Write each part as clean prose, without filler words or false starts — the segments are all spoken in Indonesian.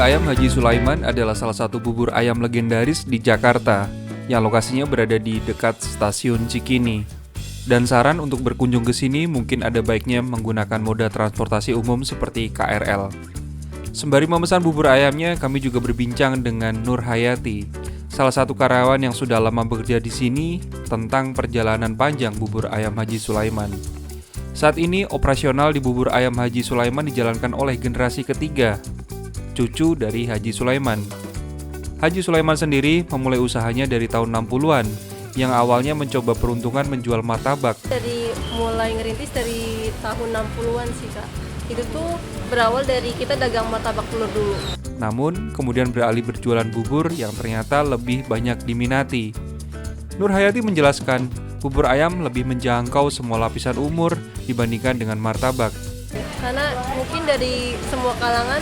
ayam Haji Sulaiman adalah salah satu bubur ayam legendaris di Jakarta yang lokasinya berada di dekat stasiun Cikini. Dan saran untuk berkunjung ke sini mungkin ada baiknya menggunakan moda transportasi umum seperti KRL. Sembari memesan bubur ayamnya, kami juga berbincang dengan Nur Hayati, salah satu karyawan yang sudah lama bekerja di sini, tentang perjalanan panjang bubur ayam Haji Sulaiman. Saat ini operasional di bubur ayam Haji Sulaiman dijalankan oleh generasi ketiga, cucu dari Haji Sulaiman. Haji Sulaiman sendiri memulai usahanya dari tahun 60-an, yang awalnya mencoba peruntungan menjual martabak. Dari mulai ngerintis dari tahun 60-an sih Kak. Itu tuh berawal dari kita dagang martabak telur dulu. Namun kemudian beralih berjualan bubur yang ternyata lebih banyak diminati. Nur Hayati menjelaskan, bubur ayam lebih menjangkau semua lapisan umur dibandingkan dengan martabak. Karena mungkin dari semua kalangan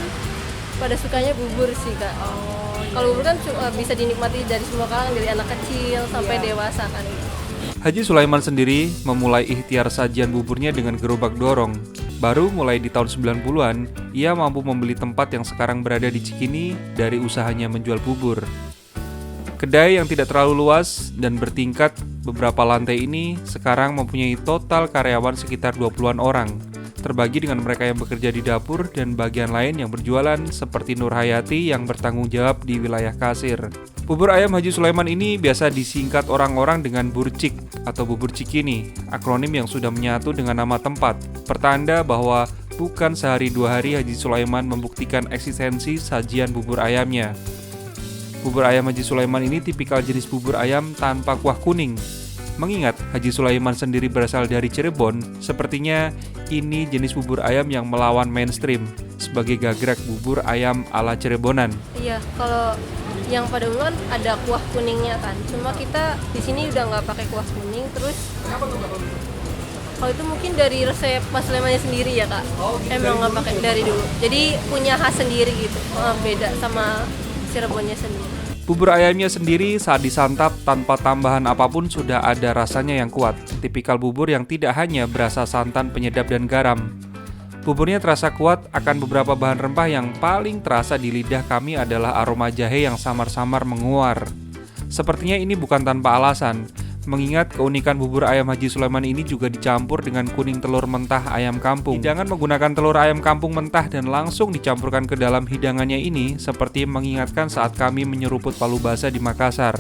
pada sukanya bubur sih Kak. Kalau bubur kan bisa dinikmati dari semua kalangan, dari anak kecil sampai dewasa kan. Haji Sulaiman sendiri memulai ikhtiar sajian buburnya dengan gerobak dorong. Baru mulai di tahun 90-an, ia mampu membeli tempat yang sekarang berada di Cikini dari usahanya menjual bubur. Kedai yang tidak terlalu luas dan bertingkat beberapa lantai ini sekarang mempunyai total karyawan sekitar 20-an orang, terbagi dengan mereka yang bekerja di dapur dan bagian lain yang berjualan seperti Nur Hayati yang bertanggung jawab di wilayah kasir. Bubur ayam Haji Sulaiman ini biasa disingkat orang-orang dengan Burcik atau bubur Cikini, akronim yang sudah menyatu dengan nama tempat, pertanda bahwa bukan sehari dua hari Haji Sulaiman membuktikan eksistensi sajian bubur ayamnya. Bubur ayam Haji Sulaiman ini tipikal jenis bubur ayam tanpa kuah kuning. Mengingat Haji Sulaiman sendiri berasal dari Cirebon, sepertinya ini jenis bubur ayam yang melawan mainstream sebagai gagrag bubur ayam ala Cirebonan. Iya, kalau yang pada umumnya ada kuah kuningnya kan. Cuma kita di sini udah nggak pakai kuah kuning. Terus kalau itu mungkin dari resep Mas Sulaimannya sendiri ya Kak. Emang nggak pakai dari dulu. Jadi punya khas sendiri gitu. Beda sama Cirebonnya sendiri. Bubur ayamnya sendiri saat disantap tanpa tambahan apapun sudah ada rasanya yang kuat. Tipikal bubur yang tidak hanya berasa santan, penyedap, dan garam. Buburnya terasa kuat akan beberapa bahan rempah yang paling terasa di lidah kami adalah aroma jahe yang samar-samar menguar. Sepertinya ini bukan tanpa alasan, mengingat keunikan bubur ayam Haji Sulaiman ini juga dicampur dengan kuning telur mentah ayam kampung. Hidangan menggunakan telur ayam kampung mentah dan langsung dicampurkan ke dalam hidangannya ini seperti mengingatkan saat kami menyeruput palu basah di Makassar.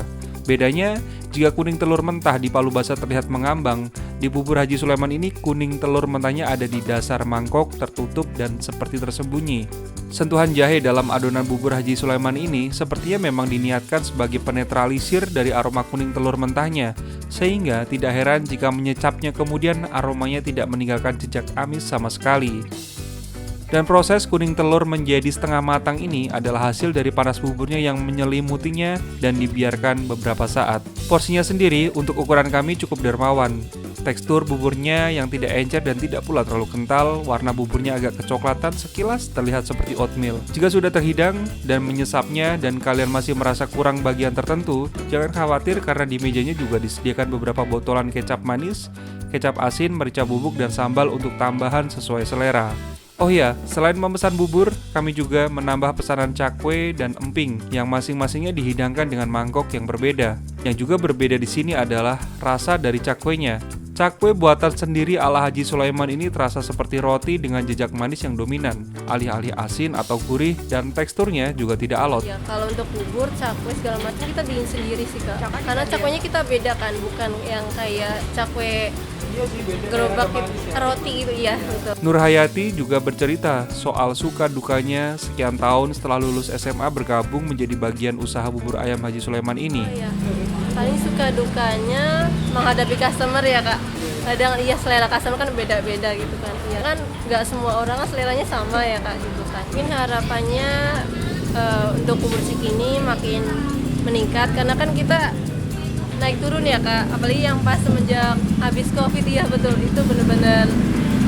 Bedanya, jika kuning telur mentah di palu basah terlihat mengambang, di bubur Haji Sulaiman ini kuning telur mentahnya ada di dasar mangkok, tertutup dan seperti tersembunyi. Sentuhan jahe dalam adonan bubur Haji Sulaiman ini sepertinya memang diniatkan sebagai penetralisir dari aroma kuning telur mentahnya, sehingga tidak heran jika menyecapnya kemudian aromanya tidak meninggalkan jejak amis sama sekali. Dan proses kuning telur menjadi setengah matang ini adalah hasil dari panas buburnya yang menyelimutinya dan dibiarkan beberapa saat. Porsinya sendiri untuk ukuran kami cukup dermawan. Tekstur buburnya yang tidak encer dan tidak pula terlalu kental, warna buburnya agak kecoklatan, sekilas terlihat seperti oatmeal. Jika sudah terhidang dan menyesapnya dan kalian masih merasa kurang bagian tertentu, jangan khawatir karena di mejanya juga disediakan beberapa botolan kecap manis, kecap asin, merica bubuk, dan sambal untuk tambahan sesuai selera. Oh iya, selain memesan bubur, kami juga menambah pesanan cakwe dan emping yang masing-masingnya dihidangkan dengan mangkok yang berbeda. Yang juga berbeda di sini adalah rasa dari cakwenya. Cakwe buatan sendiri ala Haji Sulaiman ini terasa seperti roti dengan jejak manis yang dominan, alih-alih asin atau gurih, dan teksturnya juga tidak alot. Ya, kalau untuk bubur, cakwe segala macam kita bikin sendiri sih Kak. Karena cakwenya kita beda kan, bukan yang kayak cakwe gerobak roti gitu ya. Gitu. Nur Hayati juga bercerita soal suka dukanya sekian tahun setelah lulus SMA bergabung menjadi bagian usaha bubur ayam Haji Sulaiman ini. Oh, iya. Paling suka dukanya menghadapi customer ya Kak. Kadang iya selera customer kan beda-beda gitu kan. Ya kan nggak semua orang kan seleranya sama ya Kak gitu kan. Mungkin harapannya untuk bubur Cikini makin meningkat karena kan kita naik turun ya Kak, apalagi yang pas semenjak habis Covid ya betul, itu bener-bener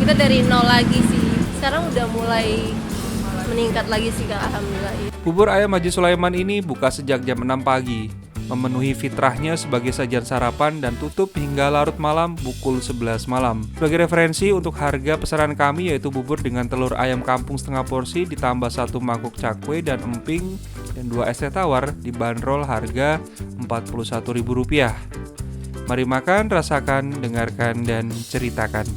kita dari nol lagi sih. Sekarang udah mulai meningkat lagi sih Kak, alhamdulillah. Bubur ayam Haji Sulaiman ini buka sejak jam 6 pagi. memenuhi fitrahnya sebagai sajian sarapan dan tutup hingga larut malam pukul 11 malam. Sebagai referensi untuk harga pesanan kami yaitu bubur dengan telur ayam kampung setengah porsi ditambah 1 mangkok cakwe dan emping dan 2 es teh tawar dibanderol harga Rp41.000. Mari makan, rasakan, dengarkan, dan ceritakan.